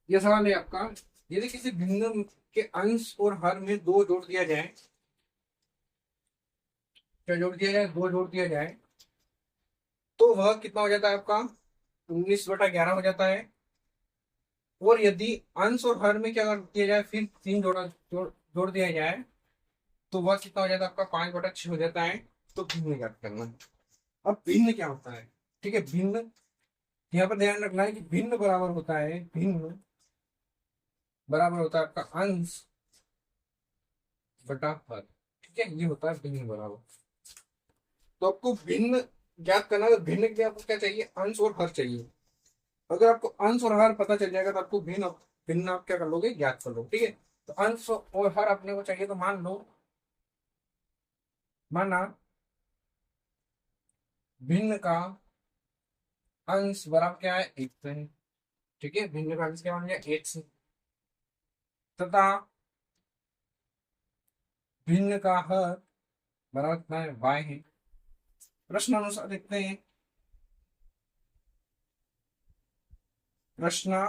ये सवाल है आपका। यदि किसी भिन्न के अंश और हर में दो जोड़ दिया जाए, क्या जोड़ दिया जाए, दो जोड़ दिया जाए, तो वह कितना हो जाता है आपका? 19/11 हो जाता है। और यदि अंश और हर में क्या कर दिया जाए, फिर तीन जोड़ दिया जाए, तो वह कितना हो जाता है आपका? 5/6 हो जाता है। तो भिन्न ज्ञात करना। अब भिन्न क्या होता है? ठीक है, भिन्न यहाँ पर ध्यान रखना है कि भिन्न बराबर होता है, भिन्न बराबर होता है आपका अंश बटा हर। ठीक है, ये होता है भिन्न बराबर। तो आपको भिन्न ज्ञात करना है, तो भिन्न के लिए आपको क्या चाहिए? अंश और हर चाहिए। अगर आपको अंश और हर पता चल जाएगा तो आपको भिन्न भिन्न आप क्या कर लोगे? ज्ञात कर लो। ठीक है, तो अंश और हर अपने को चाहिए, तो मान लो, माना भिन्न का अंश बराबर क्या है? एक है। ठीक है, भिन्न का अंश क्या बन गया? एक से। तथा भिन्न का हर बराबर कितना है? वाई है। प्रश्न अनुसार देखते हैं। प्रश्न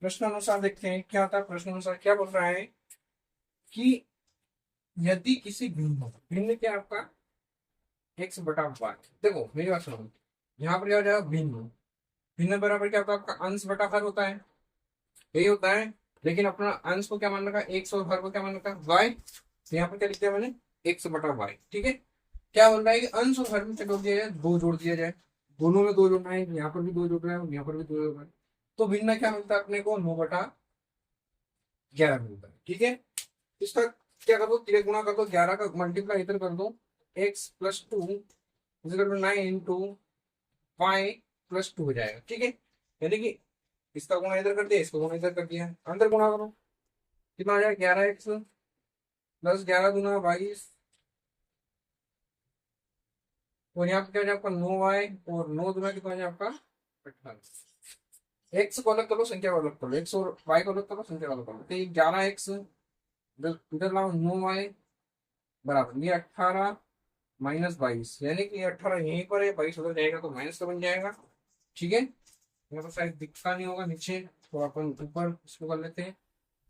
प्रश्न अनुसार देखते हैं क्या था। प्रश्न अनुसार क्या बोल रहा है कि यदि किसी भिन्न, भिन्न क्या आपका? एक्स बटा वाई। देखो मेरी बात सुनो, यहाँ पर क्या हो जाएगा? भिन्न, भिन्न बराबर क्या होता है आपका? अंश बटा हर होता है, यही होता है। लेकिन अपना अंश को क्या मान रखा है? एक्स, और हर को क्या मान रखा है? वाई। तो यहाँ पर क्या लिख दिया मैंने? एक्स बटा वाई। ठीक है, क्या बोल रहा है कि अंश और हर में क्या जोड़ दिया जाए? दो जोड़ दिया जाए। दोनों में दो जोड़ना है, यहाँ पर भी दो जोड़ रहा है और यहाँ पर भी दो जोड़ रहा है। तो भिन्न क्या मिलता है अपने को? 9/11 मिलता है। ठीक है, इसका क्या कर दो? तिरक गुणा कर दो, 11 का मल्टीप्लाई इधर कर दो। x+2 is 9 into Y plus 2 हो जाएगा। ठीक है, यानी कि इसका गुणा इधर कर दिया, इसका गुणा इधर कर दिया, अंदर गुणा करो, कितना हो जाएगा? 11x+11 दूना 22। और यहाँ पे क्या हो जाएगा आपका? 9y, और 9 दूना कितना हो जाएगा आपका? 18। एक्स को अलग करो, संख्या को अलग करो, एक्स और वाई को अलग करो, संख्या को अलग करो। तो 11x इधर लाओ, 9y बराबर ये 18 -22, यानी कि 18 यहीं पर है, 22 उधर जाएगा तो माइनस का बन जाएगा। ठीक है, यहाँ पर शायद दिखता नहीं होगा नीचे, तो अपन ऊपर इसको कर लेते हैं।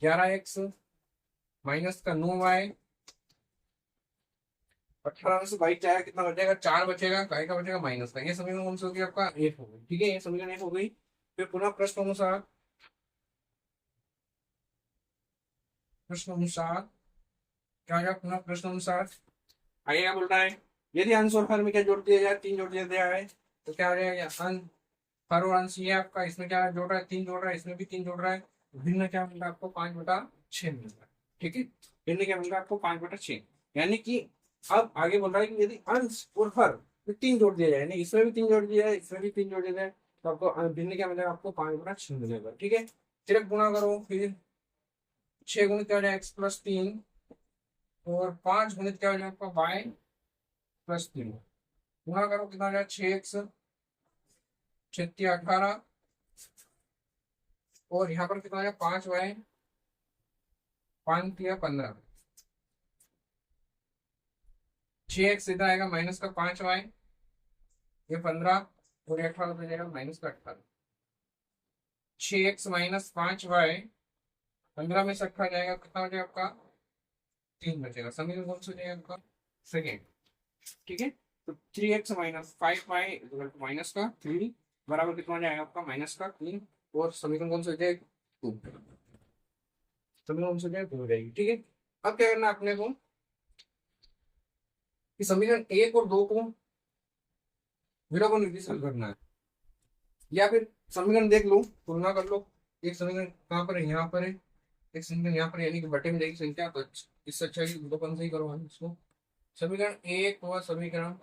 11x माइनस का 9y, 18 में से 22 जाएगा, कितना बचेगा? 4 बचेगा, काय का बचेगा? माइनस का। ये समीकरण कौन सी होगी आपका? एक हो गई। ठीक है, ये समीकरण एक हो गई। फिर पुनः प्रश्न अनुसार क्या होगा? पुनः प्रश्न अनुसार आगे क्या बोल रहा है? यदि अंश और हर में क्या जोड़ दिया जाए? तीन जोड़ दिया जाए, तो क्या हो जाएगा? अंश, हर और अंश ये आपका, इसमें क्या जोड़ रहा है? तीन जोड़ रहा है, इसमें भी तीन जोड़ रहा है। भिन्न क्या मिल रहा है आपको? 5/6 मिल रहा है। ठीक है, भिन्न क्या मिल रहा है आपको? 5/6। यानी कि अब आगे बोल रहा है कि यदि अंश और हर में तीन जोड़ दिया जाए, नहीं इसमें भी तीन जोड़ दिया जाए, इसमें भी तीन जोड़ दिया जाए, तो आपको भिन्न क्या मिलेगा? आपको 5/6 मिलेगा। ठीक है, फिर गुणा करो, फिर 6 गुणित क्या हो जाएगा? x+3, और 5 गुणित क्या हो जाएगा आपका? y+3। गुणा करो, कितना हो जाएगा? 6x 6×18, और यहाँ पर कितना हो जाएगा? 5y 5×3 = 15। 6x इधर आएगा, माइनस का 5y, ये 15, और ये 18 हो जाएगा, माइनस का 18। 6x माइनस 5y, 15 में से 18 जाएगा, कितना हो जाएगा आपका? 3 बचेगा। समीकरण कौन सा हो जाएगा आपका? सेकेंड। ठीक है, तो 3x माइनस 5y माइनस का 3 बराबर कितना हो जाएगा आपका? -3। और समीकरण कौन सा हो जाएगा? 2। समीकरण कौन सा हो जाएगा? 2 हो जाएगी। ठीक है, अब क्या करना है अपने को कि समीकरण 1 और 2 को विलोपन विधि से हल करना है, या फिर समीकरण देख लो, तुलना कर लो। एक समीकरण कहाँ पर है? यहाँ पर है। एक समीकरण यहाँ पर है, यानी कि बटे में जाएगी संख्या, तो इससे अच्छा है कि विलोपन से ही करो हम इसको। समीकरण 1 और समीकरण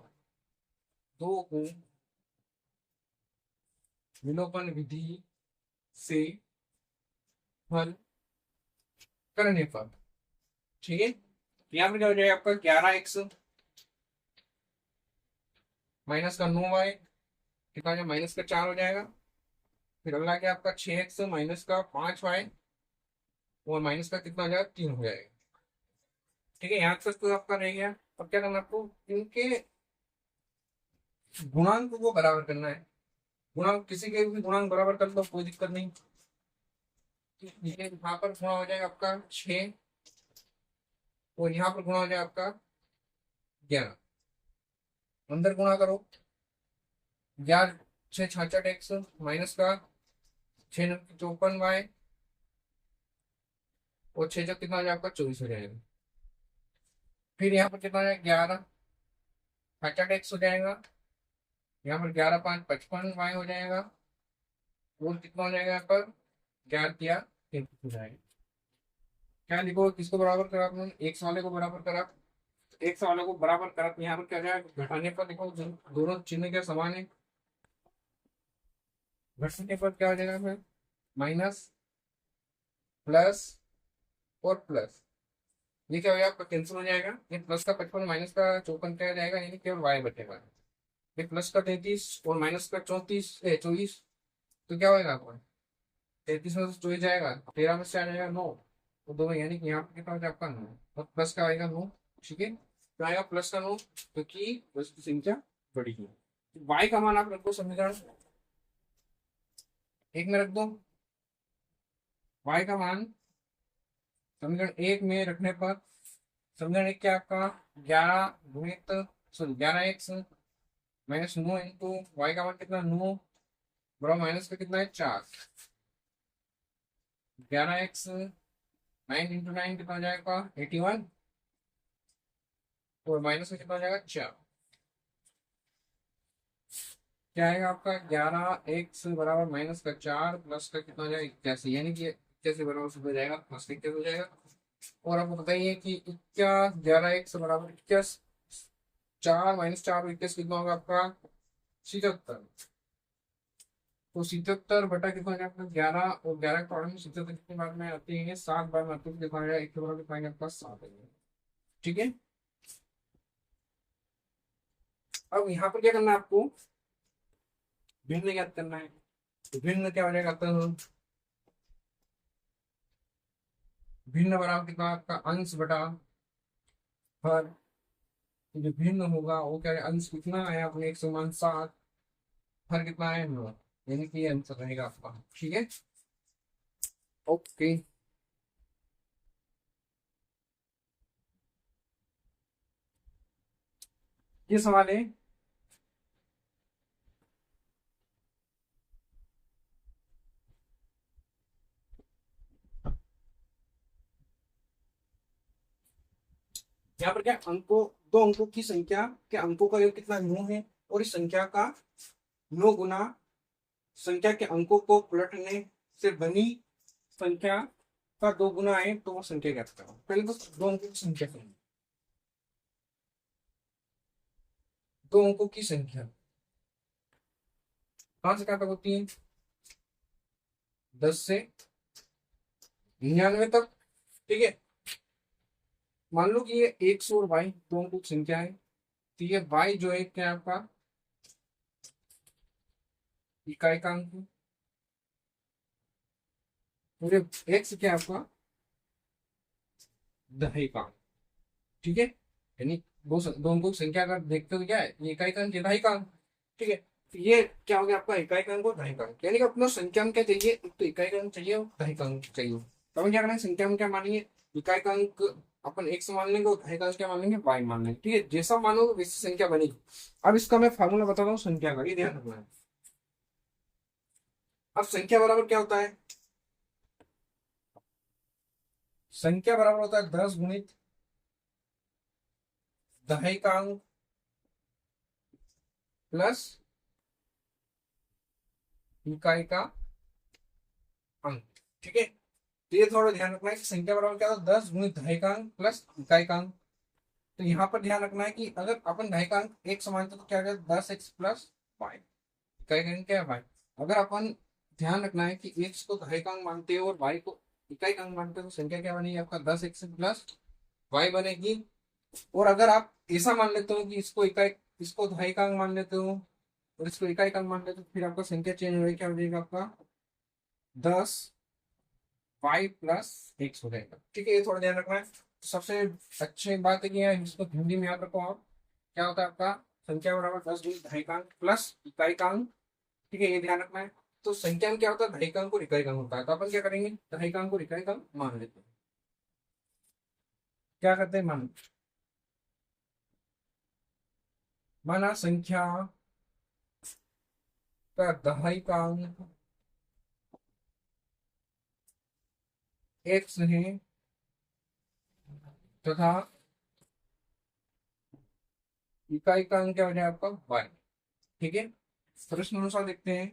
2 को विलोपन विधि से हल करने पर, ठीक है, यहाँ पर क्या हो जाएगा आपका? 11x माइनस का 9y, कितना हो जाएगा? -4 हो जाएगा। फिर अगला क्या आपका? 6x माइनस का 5y, और माइनस का कितना हो जाएगा? 3 हो जाएगा। ठीक है, यहाँ तक तो आपका रह गया। अब क्या करना आपको? इनके गुणांक को बराबर करना है। गुणांक किसी के भी गुणांक बराबर कर लो, कोई दिक्कत नहीं। ये यहाँ पर गुणा हो जाएगा आपका 6 और यहाँ पर गुणा हो जाएगा आपका 11। अंदर गुणा करो, 11 6 66 एक्स माइनस का 6 54 वाई और 6 जब कितना हो जाएगा आपका 24 हो जाएगा। फिर यहाँ पर कितना हो जाएगा 11 66 एक्स हो जाएगा, यहाँ पर 11 5 55 वाई हो जाएगा और कितना हो जाएगा यहाँ पर 11 किया 33 हो जाएगा। क्या लिखो, किसको बराबर करा आपने, एक्स वाले को बराबर करा। एक्स वाले को बराबर करा तो यहाँ पर क्या हो जाएगा, घटाने पर लिखो दोनों चिन्ह क्या समान है, घटने पर क्या हो जाएगा फिर माइनस प्लस और प्लस, ये क्या हो जाएगा आपका कैंसिल हो जाएगा। ये प्लस का 55 माइनस का 54 क्या हो जाएगा, यानी केवल वाई बचेगा। ये प्लस का 33 और माइनस का 24 तो क्या होगा आपका 33 में से 24 जाएगा, 13 में से आ जाएगा 9 तो 2, यानी कि यहाँ पर कितना हो जाएगा आपका 9 और प्लस का आएगा 9। ठीक है, तो आएगा प्लस का 9 क्योंकि प्लस की संख्या बड़ी है। वाई का मान आप रखो समीकरण 1 में रख दो। वाई का मान समीकरण 1 में रखने पर समीकरण 1 क्या आपका 11 गुणित sorry 11 x minus 9 into y का मान कितना 9 बराबर माइनस का कितना है 4। 11 एक्स 9 इंटू 9 कितना हो जाएगा 81 और माइनस का कितना हो जाएगा 4। क्या आएगा आपका 11 एक्स बराबर माइनस का 4 प्लस का कितना हो जाएगा 81, यानी कि 81 बराबर से हो जाएगा प्लस 81 हो जाएगा। और आपको बताइए कि 21 11 एक्स बराबर 21 4 माइनस 4 21 कितना होगा आपका 77। तो 77 बटा कितना हो जाएगा 11 और 11 के में 77 कितने बार में आती है 7 बार में आती है, कितना हो जाएगा 1 के बराबर कितना आपका 7 है। ठीक है, अब यहाँ पर क्या करना है आपको भिन्न ज्ञात करना है। तो भिन्न क्या हो जाएगा, तो भिन्न बराबर कितना आपका अंश बटा हर, जो भिन्न होगा वो क्या है अंश कितना है अपने 107 हर कितना है 9, यानी कि ये आंसर रहेगा आपका। ठीक है, ओके। ये सवाल है यहाँ पर क्या अंकों दो अंकों की संख्या के अंकों का योग कितना 9 है और इस संख्या का 9 गुना संख्या के अंकों को पलटने से बनी संख्या का 2 गुना है, तो वो संख्या ज्ञात करो। पहले तो दो अंकों की संख्या करेंगे, दो अंकों की संख्या कहां से कहां तक होती है 10 से 99 तक। ठीक है, मान लो कि ये 100 और y दो अंकों की संख्या है, तो ये y जो है क्या आपका इकाई का अंक है, और ये x क्या आपका दहाई का अंक। ठीक है, यानी दो अंकों की संख्या अगर देखते हो तो क्या है ये इकाई का अंक ये दहाई का अंक। ठीक है, तो ये क्या हो गया आपका इकाई का अंक और दहाई का अंक, यानी कि अपना संख्या में क्या चाहिए, एक तो इकाई का अंक चाहिए और दहाई का अंक चाहिए। तो हमें क्या करना है संख्या में क्या मानेंगे इकाई का अंक अपन x मान लेंगे और दहाई का अंक क्या मान लेंगे y मान लेंगे। ठीक है, जैसा मानोगे वैसी संख्या बनेगी। अब इसका मैं फार्मूला बताता हूँ संख्या का, ये ध्यान रखना है। अब संख्या बराबर क्या होता है, संख्या बराबर होता है 10 गुणित दहाई का अंक प्लस इकाई का अंक। ठीक है, तो ये थोड़ा ध्यान रखना है कि संख्या बराबर क्या होता है 10 गुणित दहाई का अंक प्लस इकाई का अंक। तो यहाँ पर ध्यान रखना है कि अगर अपन दहाई का अंक एक समानता तो क्या हो जाएगा 10x प्लस वाई, इकाई का अंक क्या है वाई। अगर अपन ध्यान रखना है कि x को दहाई का अंक मानते हो और y को इकाई का अंक मानते हो तो संख्या क्या बनेगी आपका 10x प्लस वाई बनेगी। और अगर आप ऐसा मान लेते हो कि इसको दहाई का अंक मान लेते हो और इसको इकाई का अंक मान लेते हो, फिर आपका संख्या चेंज हो क्या हो जाएगा आपका 10 वाई प्लस एक्स हो जाएगा। ठीक है, ये थोड़ा ध्यान रखना है। तो सबसे अच्छी बात है कि इसको हिंदी में याद रखो आप, क्या होता है आपका संख्या बराबर 10 गुणित दहाइकांक प्लस इकाइकांक, ठीक है, ये ध्यान रखना है। तो संख्या में क्या होता है, दहाइकांक और इकाइकांक होता है, तो अपन क्या करेंगे, दहाइकांक और इकाइकांक मान लेते हैं। क्या करते हैं, माना संख्या का दहाइकांक x है तथा इकाइकांक क्या हो जाए आपका y, ठीक है। प्रश्न अनुसार देखते हैं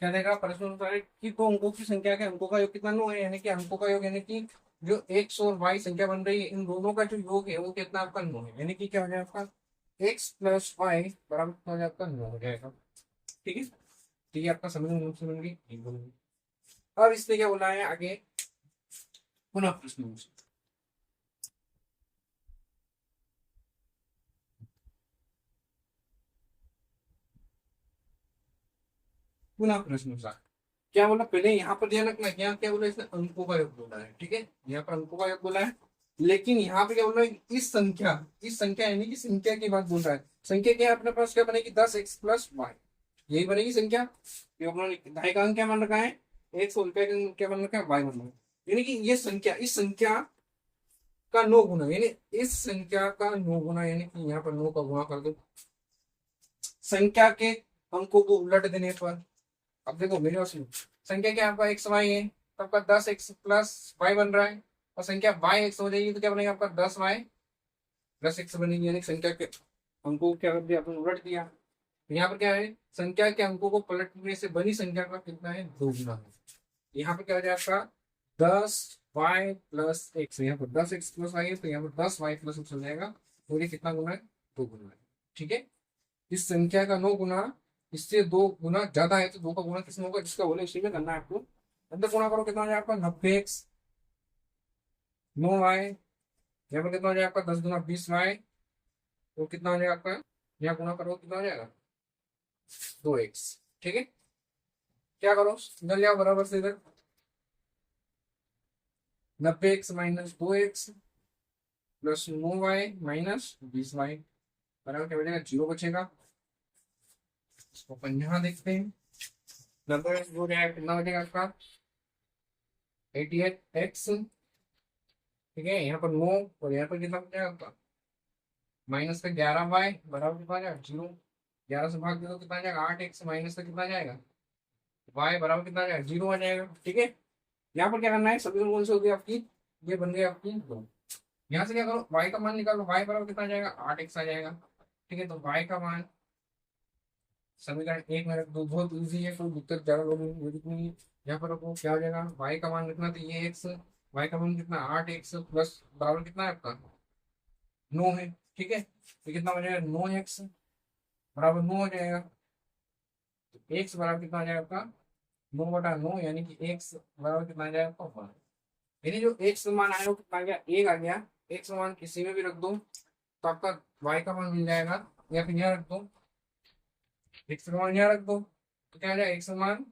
क्या देगा। प्रश्न अनुसार है कि दो अंकों की संख्या के अंकों का योग कितना 9 है, यानी कि अंकों का योग, यानी कि जो x और y संख्या बन रही है इन दोनों का जो योग है वो कितना आपका 9 है, यानी कि क्या हो जाए आपका x प्लस वाई बराबर कितना हो जाए आपका 9 हो जाएगा, ठीक है। तो ये आपका समझ। अब इसने क्या बोला है आगे, पुनः प्रश्न अनुसार, पुनः प्रश्न अनुसार क्या बोला, पहले यहाँ पर ध्यान रखना, यहाँ क्या बोला, इसने अंकों का योग बोला है, ठीक है, यहाँ पर अंकों का योग बोला है। लेकिन यहाँ पे क्या बोल रहा है, इस संख्या यानी कि संख्या की बात बोल रहा है। संख्या क्या है अपने पास, क्या बनेगी 10x प्लस वाई, यही बनेगी संख्या। दहाइकांक क्या मान रखा है, x, और क्या मान रखा है, y मान रखा है। यानी कि ये संख्या इस संख्या का 9 गुना, यानी इस संख्या का 9 गुना, यानी कि यहाँ पर 9 का गुणा कर दो संख्या के अंकों को उलट देने पर। अब देखो मेरे पास संख्या क्या आपका एक्स वाई है, तो आपका 10x प्लस वाई बन रहा है, और संख्या वाई एक्स हो जाएगी तो क्या बनेगा आपका 10y प्लस एक्स बनेगी, यानी संख्या के अंकों को क्या कर दिया आपने, उलट दिया। तो यहाँ पर क्या है, संख्या के अंकों को पलटने से बनी संख्या का कितना है, 2 गुना है। यहाँ पर क्या हो जाएगा आपका 10y प्लस एक्स, यहाँ पर 10x प्लस वाई है तो यहाँ पर 10y प्लस एक्स हो जाएगा, तो ये कितना गुना है, 2 गुना है, ठीक है। इस संख्या का 9 गुना इससे 2 गुना ज्यादा है, तो 2 का गुना किसमें होगा, जिसका बोले उसी में करना है आपको। अंदर गुणा करो कितना हो जाएगा आपका 90x 9y, यहाँ पर कितना हो जाएगा आपका 10 गुना 20y, तो कितना हो जाएगा आपका, यहाँ गुणा करो कितना हो जाएगा 2x, ठीक है। क्या करो, इधर जाओ बराबर से इधर, 90x minus 2x plus 9y minus 20y बराबर क्या बचेगा, 0 बचेगा। इसको अपन यहाँ देखते हैं, 90x हो जाएगा कितना बचेगा आपका 88x, ठीक है। यहाँ पर 9 और यहाँ पर कितना बचेगा आपका माइनस का 11y बराबर कितना जाएगा 0, 11 से भाग दे दो कितना जाएगा 8x माइनस का कितना जाएगा y बराबर कितना जाएगा 0 आ जाएगा, ठीक है। यहाँ पर क्या करना है, सभी कौन सी होगी आपकी, ये बन गई आपकी 2। यहाँ से क्या करो, y का मान निकालो, y बराबर कितना जाएगा 8x आ जाएगा, ठीक है। तो y का मान समीकरण 1 में रख दो, बहुत इजी है, कोई दिक्कत ज्यादा लोग नहीं। यहाँ पर रखो क्या हो जाएगा, y का मान रखना, तो ये x, y का मान कितना 8x प्लस बराबर कितना है आपका 9 है, ठीक है। तो कितना हो जाएगा 9x बराबर 9 हो जाएगा, तो x बराबर कितना हो जाएगा आपका 9/9, यानी कि x बराबर कितना आ जाएगा आपका 1। यानी जो x मान आया वो कितना आ गया, 1 आ गया। x मान किसी में भी रख दो तो आपका y का मान मिल जाएगा, या फिर यहाँ रख दो x का मान, यहाँ रख दो तो क्या आ जाएगा x मान,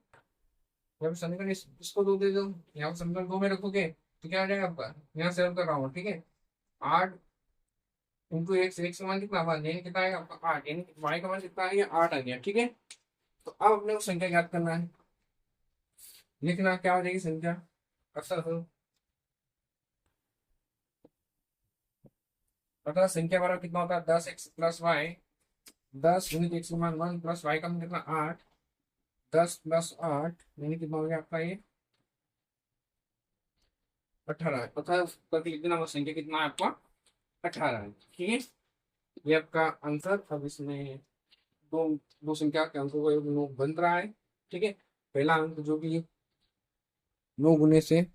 या फिर समीकरण इसको 2 दे दो, यहाँ पर समीकरण 2 में रखोगे तो क्या आ जाएगा आपका, यहाँ से कर रहा हूँ, ठीक है। 8 इंटू एक्स का मान कितना, यानी कितना आएगा आपका 8, यानी y का मान कितना आ गया 8 आ गया, ठीक है। तो अब अपने को संख्या ज्ञात करना है, लिखना क्या हो जाएगी संख्या, अक्सर हो अतः संख्या बराबर कितना होता है 10x प्लस वाई, 10 गुणित x का मान 1 प्लस y का मान कितना 8, 10 प्लस 8 यानी कितना हो गया आपका ये 18 है, अतः करके लिख देना, वो संख्या कितना है आपका 18 है, ठीक है। ये आपका आंसर। अब इसमें दो दो संख्या के अंकों का योग 9 बन रहा है, ठीक है। पहला अंक जो कि 9 गुने से